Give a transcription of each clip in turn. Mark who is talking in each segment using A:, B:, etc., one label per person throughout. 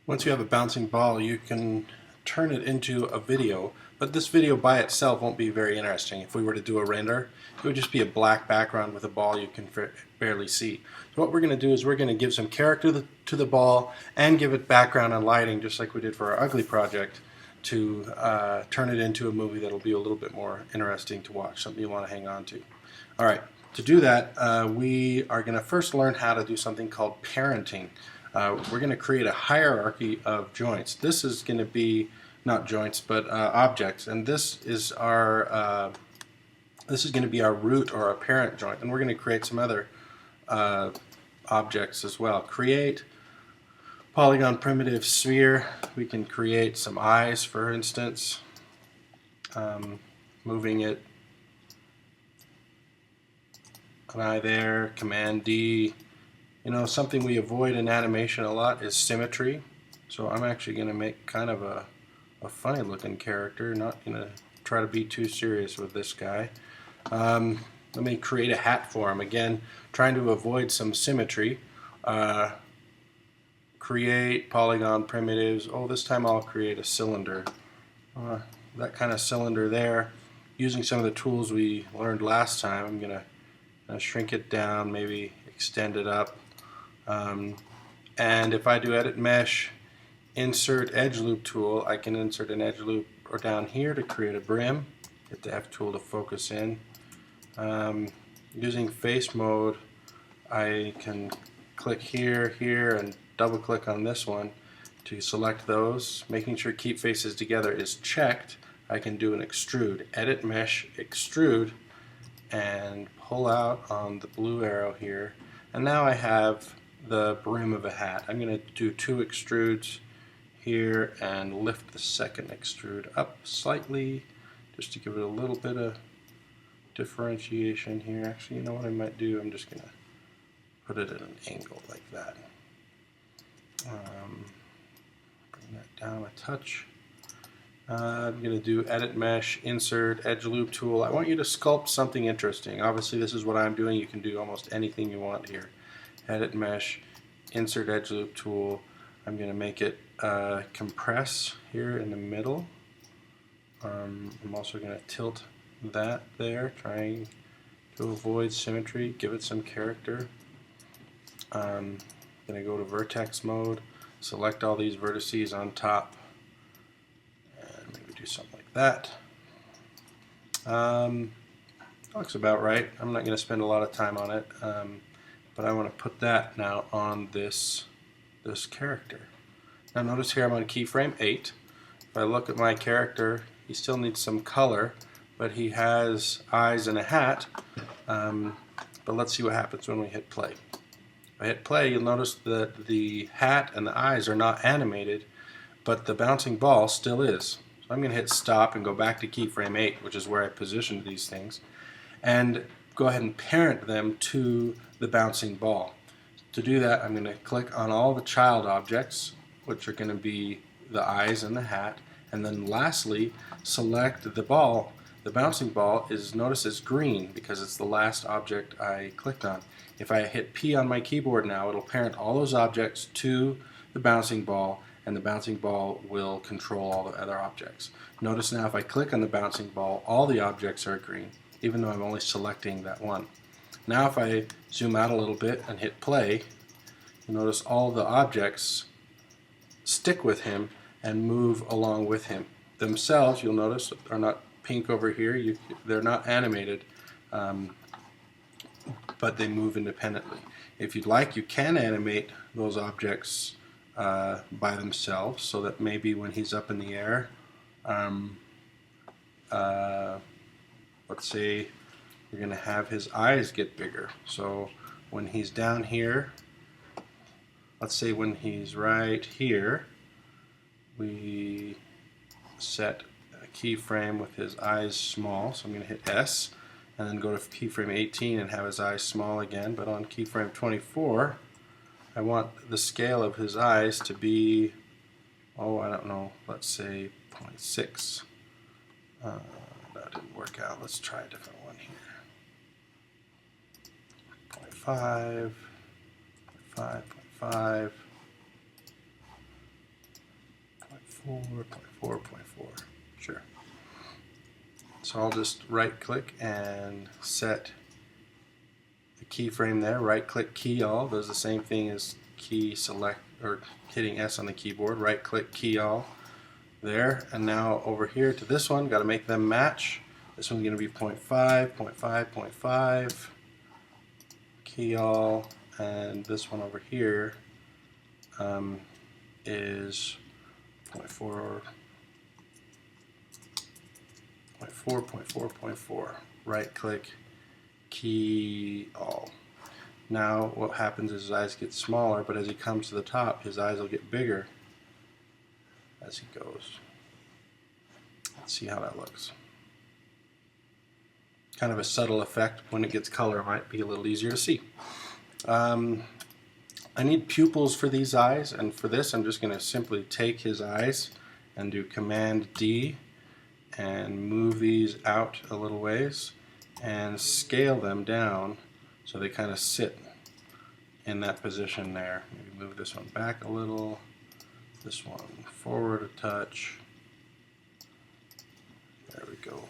A: Once you have a bouncing ball, you can turn it into a video, but this video by itself won't be very interesting. If we were to do a render, it would just be a black background with a ball you can barely see. So what we're going to do is we're going to give some character to the ball and give it background and lighting, just like we did for our ugly project, to turn it into a movie that'll be a little bit more interesting to watch, something you want to hang on to. Alright, to do that, we are going to first learn how to do something called parenting. We're going to create a hierarchy of joints. This is going to be not joints, but objects, and this is our going to be our root or our parent joint, and we're going to create some other objects as well. Create polygon primitive sphere. We can create some eyes, for instance, moving it an eye there. Command D. You know, something we avoid in animation a lot is symmetry. So I'm actually going to make kind of a funny looking character, not going to try to be too serious with this guy. Let me create a hat for him. Again, trying to avoid some symmetry. Create polygon primitives. Oh, this time I'll create a cylinder. That kind of cylinder there. Using some of the tools we learned last time, I'm going to shrink it down, maybe extend it up. And if I do edit mesh, insert edge loop tool, I can insert an edge loop or down here to create a brim. Hit the F tool to focus in. Using face mode, I can click here, here, and double click on this one to select those. Making sure keep faces together is checked. I can do an extrude. Edit mesh, extrude, and pull out on the blue arrow here. And now I have the brim of a hat. I'm going to do two extrudes here and lift the second extrude up slightly just to give it a little bit of differentiation here. Actually, you know what I might do? I'm just going to put it at an angle like that. Bring that down a touch. I'm going to do edit mesh, insert, edge loop tool. I want you to sculpt something interesting. Obviously this is what I'm doing. You can do almost anything you want here. Edit mesh, insert edge loop tool. I'm going to make it compress here in the middle. I'm also going to tilt that there, trying to avoid symmetry, give it some character. I'm going to go to vertex mode, select all these vertices on top, and maybe do something like that. Looks about right. I'm not going to spend a lot of time on it, but I want to put that now on this character. Now notice here I'm on keyframe 8. If I look at my character, he still needs some color, but he has eyes and a hat. But let's see what happens when we hit play. If I hit play, you'll notice that the hat and the eyes are not animated, but the bouncing ball still is. So I'm going to hit stop and go back to keyframe 8, which is where I positioned these things, and go ahead and parent them to the bouncing ball. To do that, I'm going to click on all the child objects, which are going to be the eyes and the hat, and then lastly select the ball. The bouncing ball is, notice it's green because it's the last object I clicked on. If I hit P on my keyboard now, it'll parent all those objects to the bouncing ball, and the bouncing ball will control all the other objects. Notice now if I click on the bouncing ball, all the objects are green, even though I'm only selecting that one. Now if I zoom out a little bit and hit play, you'll notice all the objects stick with him and move along with him. Themselves, you'll notice, are not pink over here. They're not animated, but they move independently. If you'd like, you can animate those objects by themselves, so that maybe when he's up in the air, let's say we're going to have his eyes get bigger. So when he's down here, let's say when he's right here, we set a keyframe with his eyes small. So I'm going to hit S and then go to keyframe 18 and have his eyes small again. But on keyframe 24, I want the scale of his eyes to be, oh, I don't know, let's say 0.6. That didn't work out. Let's try a different one here. 0.5, 0.5, 0.5. 0.4, sure. So I'll just right click and set the keyframe there. Right click key all, does the same thing as key select or hitting S on the keyboard. Right click key all there, and now over here to this one, got to make them match. This one's going to be 0.5, 0.5, 0.5, key all, and this one over here is 0.4, 0.4, 0.4, 0.4. Right click, key all. Now what happens is his eyes get smaller, but as he comes to the top, his eyes will get bigger as he goes. Let's see how that looks. Kind of a subtle effect. When it gets color, it might be a little easier to see. I need pupils for these eyes, and for this I'm just going to simply take his eyes and do Command D and move these out a little ways and scale them down so they kind of sit in that position there. Maybe move this one back a little, this one forward a touch. There we go.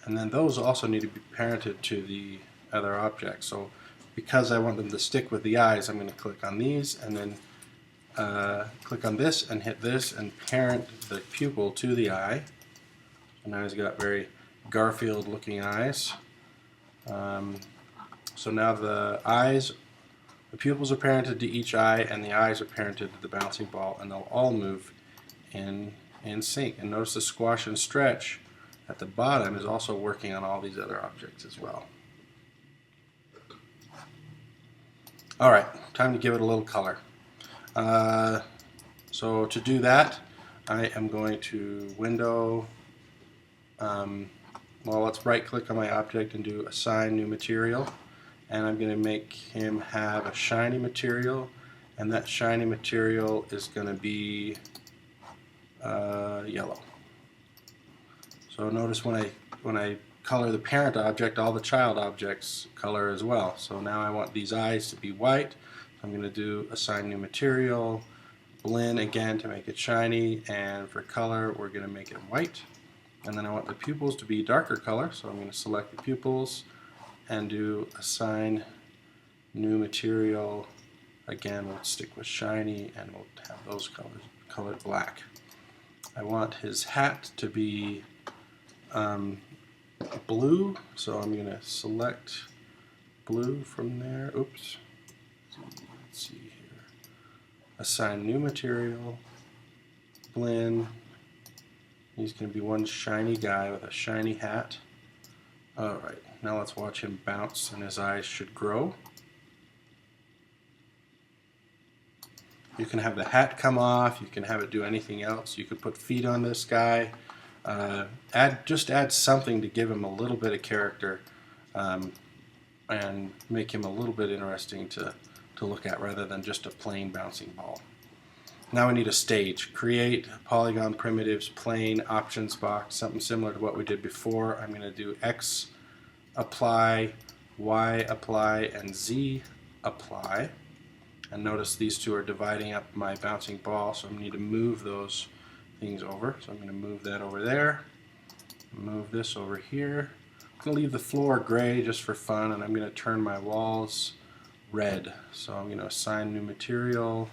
A: And then those also need to be parented to the other objects. So because I want them to stick with the eyes, I'm going to click on these and then click on this and hit this and parent the pupil to the eye. And now he's got very Garfield looking eyes. So now the eyes, the pupils are parented to each eye and the eyes are parented to the bouncing ball, and they'll all move in sync. And notice the squash and stretch at the bottom is also working on all these other objects as well. Alright, time to give it a little color. So to do that, I am going to window, well, let's right click on my object and do assign new material, and I'm going to make him have a shiny material, and that shiny material is going to be yellow. So notice when I color the parent object, all the child objects color as well. So now I want these eyes to be white. So I'm going to do assign new material, blend again to make it shiny, and for color we're going to make it white. And then I want the pupils to be darker color, so I'm going to select the pupils and do assign new material. Again, we'll stick with shiny and we'll have those colored black. I want his hat to be blue, so I'm going to select blue from there. Oops. Let's see here. Assign new material, blend. He's going to be one shiny guy with a shiny hat. Alright, now let's watch him bounce and his eyes should grow. You can have the hat come off, you can have it do anything else. You could put feet on this guy. Just add something to give him a little bit of character and make him a little bit interesting to look at rather than just a plain bouncing ball. Now we need a stage. Create polygon primitives, plane, options box, something similar to what we did before. I'm going to do X apply, Y apply, and Z apply. And notice these two are dividing up my bouncing ball, so I need to move those things over. So I'm going to move that over there, move this over here. I'm going to leave the floor gray just for fun, and I'm going to turn my walls red. So I'm going to assign new material,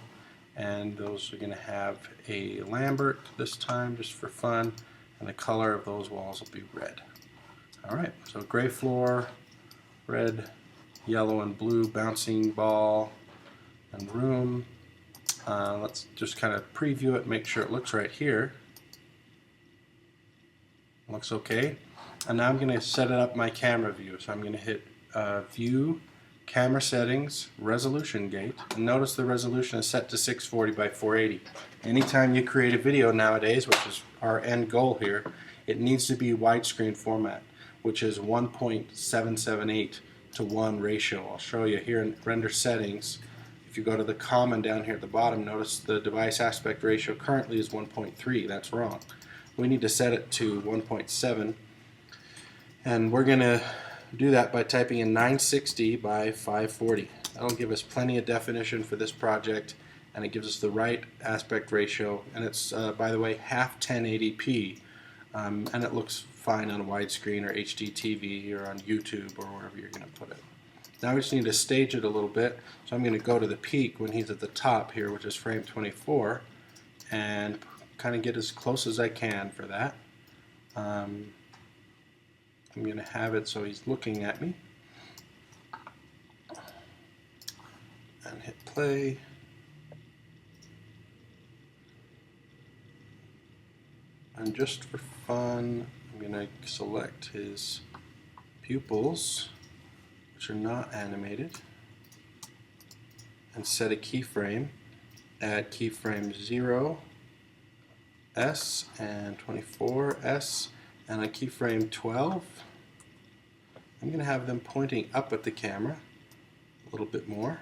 A: and those are going to have a Lambert this time just for fun, and the color of those walls will be red. Alright, so gray floor, red, yellow, and blue bouncing ball and room. Let's just kind of preview it, make sure it looks right here. Looks okay. And now I'm going to set it up my camera view. So I'm going to hit View, Camera Settings, Resolution Gate. And notice the resolution is set to 640 by 480. Anytime you create a video nowadays, which is our end goal here, it needs to be widescreen format, which is 1.778 to 1 ratio. I'll show you here in Render Settings. If you go to the common down here at the bottom, notice the device aspect ratio currently is 1.3. That's wrong. We need to set it to 1.7, and we're going to do that by typing in 960 by 540. That'll give us plenty of definition for this project, and it gives us the right aspect ratio, and it's by the way half 1080p, and it looks fine on widescreen or HD TV or on YouTube or wherever you're going to put it. Now we just need to stage it a little bit, so I'm going to go to the peak when he's at the top here, which is frame 24, and kind of get as close as I can for that. I'm going to have it so he's looking at me, and hit play. And just for fun, I'm going to select his pupils, which are not animated, and set a keyframe. Add keyframe 0, S, and 24, S, and on keyframe 12, I'm going to have them pointing up at the camera a little bit more.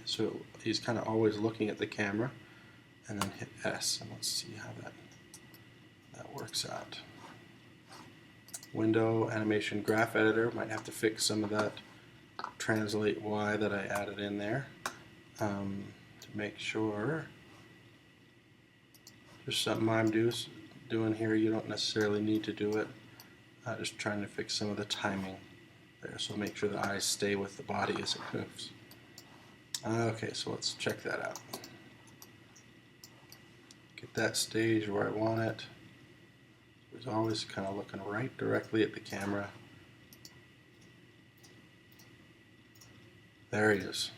A: So he's kind of always looking at the camera, and then hit S, and let's see how that works out. Window animation graph editor, might have to fix some of that translate Y that I added in there to make sure. Just something I'm doing here. You don't necessarily need to do it. Just trying to fix some of the timing there, so make sure the eyes stay with the body as it moves. Okay, so let's check that out. Get that stage where I want it. He's always kind of looking right directly at the camera. There he is.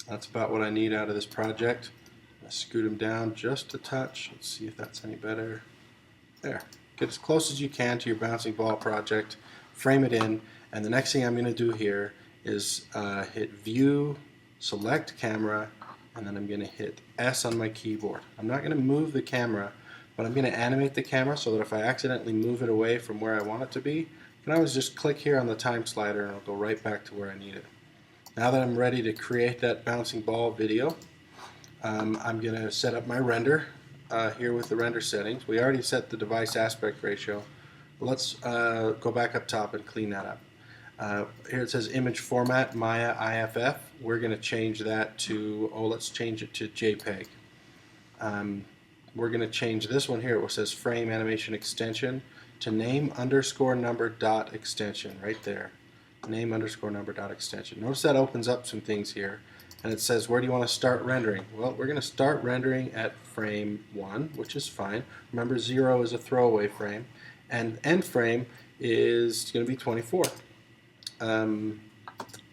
A: That's about what I need out of this project. I'm going to scoot him down just a touch. Let's see if that's any better. There. Get as close as you can to your bouncing ball project. Frame it in. And the next thing I'm going to do here is hit View, select Camera, and then I'm going to hit S on my keyboard. I'm not going to move the camera, but I'm going to animate the camera so that if I accidentally move it away from where I want it to be, I can always just click here on the time slider and it'll go right back to where I need it. Now that I'm ready to create that bouncing ball video, I'm going to set up my render here with the render settings. We already set the device aspect ratio. Let's go back up top and clean that up. Here it says image format, Maya IFF. We're going to change that to, let's change it to JPEG. We're going to change this one here, it says frame animation extension, to name underscore number dot extension, right there. Name underscore number dot extension. Notice that opens up some things here, and it says where do you want to start rendering? Well, we're going to start rendering at frame 1, which is fine. Remember, 0 is a throwaway frame, and end frame is going to be 24.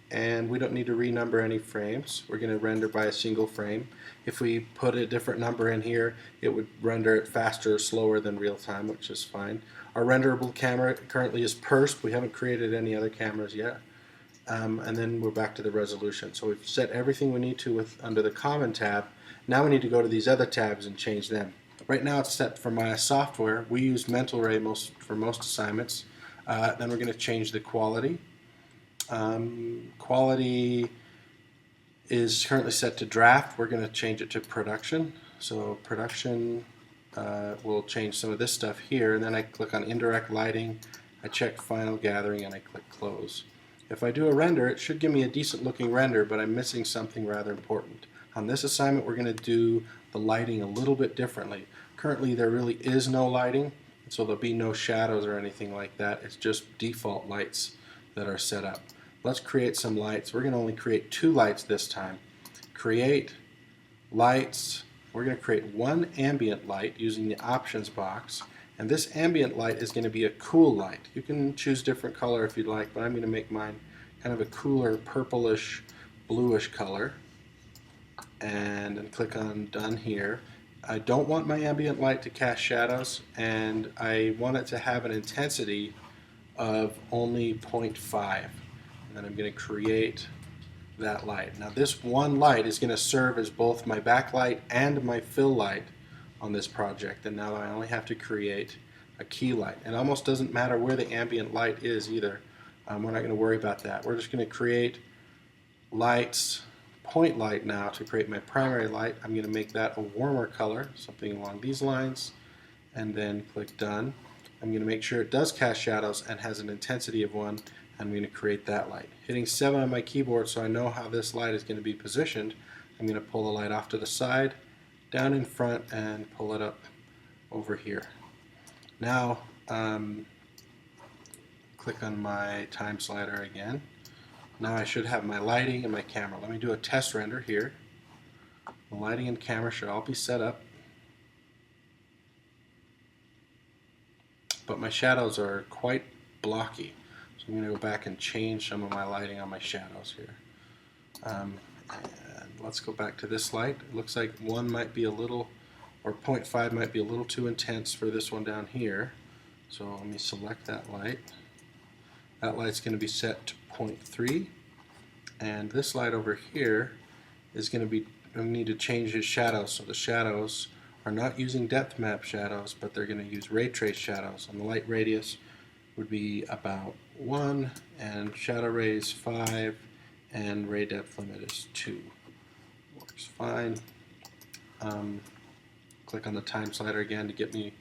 A: And we don't need to renumber any frames. We're going to render by a single frame. If we put a different number in here, it would render it faster or slower than real time, which is fine. Our renderable camera currently is pursed. We haven't created any other cameras yet. And then we're back to the resolution. So we've set everything we need to under the Common tab. Now we need to go to these other tabs and change them. Right now it's set for Maya Software. We use Mental Ray for most assignments. Then we're going to change the quality. Quality is currently set to draft. We're going to change it to production. So production, will change some of this stuff here, and then I click on indirect lighting, I check final gathering, and I click close. If I do a render, it should give me a decent looking render, but I'm missing something rather important. On this assignment, we're going to do the lighting a little bit differently. Currently there really is no lighting, so there'll be no shadows or anything like that. It's just default lights that are set up. Let's create some lights. We're going to only create 2 lights this time. Create lights. We're going to create one ambient light using the options box, and this ambient light is going to be a cool light. You can choose different color if you'd like, but I'm going to make mine kind of a cooler purplish bluish color, and then click on done here. I don't want my ambient light to cast shadows, and I want it to have an intensity of only 0.5. And then I'm going to create that light. Now this one light is going to serve as both my backlight and my fill light on this project, and now I only have to create a key light. It almost doesn't matter where the ambient light is either. We're not going to worry about that. We're just going to create lights, point light now to create my primary light. I'm going to make that a warmer color, something along these lines, and then click done. I'm going to make sure it does cast shadows and has an intensity of 1. I'm going to create that light. Hitting 7 on my keyboard so I know how this light is going to be positioned. I'm going to pull the light off to the side, down in front, and pull it up over here. Now, click on my time slider again. Now I should have my lighting and my camera. Let me do a test render here. The lighting and camera should all be set up, but my shadows are quite blocky. So I'm going to go back and change some of my lighting on my shadows here. And let's go back to this light. It looks like 1 might be a little, or 0.5 might be a little too intense for this one down here. So let me select that light. That light's going to be set to 0.3, and this light over here is going to be, I need to change his shadows. So the shadows are not using depth map shadows, but they're going to use ray trace shadows, and the light radius would be about 1, and shadow rays 5, and ray depth limit is 2. Works fine. Click on the time slider again to get me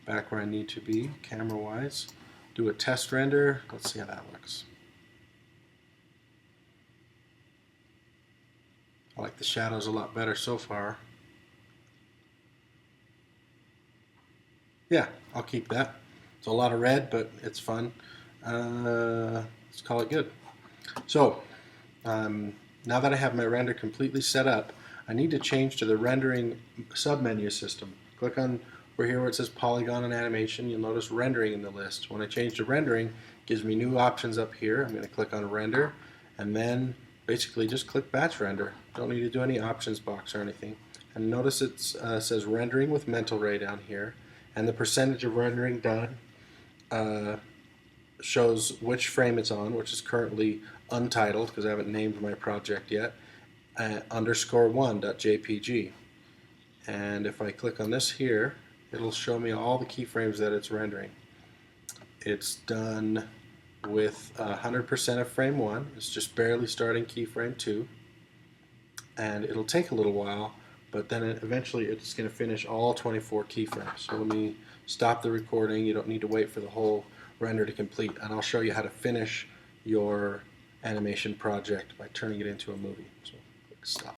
A: back where I need to be camera wise. Do a test render. Let's see how that looks. I like the shadows a lot better so far. Yeah, I'll keep that. It's a lot of red, but it's fun. Let's call it good. So, now that I have my render completely set up, I need to change to the rendering submenu system. Click on over here where it says polygon and animation. You'll notice rendering in the list. When I change to rendering, it gives me new options up here. I'm going to click on render, and then basically just click batch render. Don't need to do any options box or anything. And notice it says rendering with mental ray down here, and the percentage of rendering done shows which frame it's on, which is currently untitled because I haven't named my project yet, _1.jpg. And if I click on this here, it'll show me all the keyframes that it's rendering. It's done with 100% of frame 1. It's just barely starting keyframe 2. And it'll take a little while, but then eventually it's going to finish all 24 keyframes. So let me stop the recording. You don't need to wait for the whole render to complete. And I'll show you how to finish your animation project by turning it into a movie. So click stop.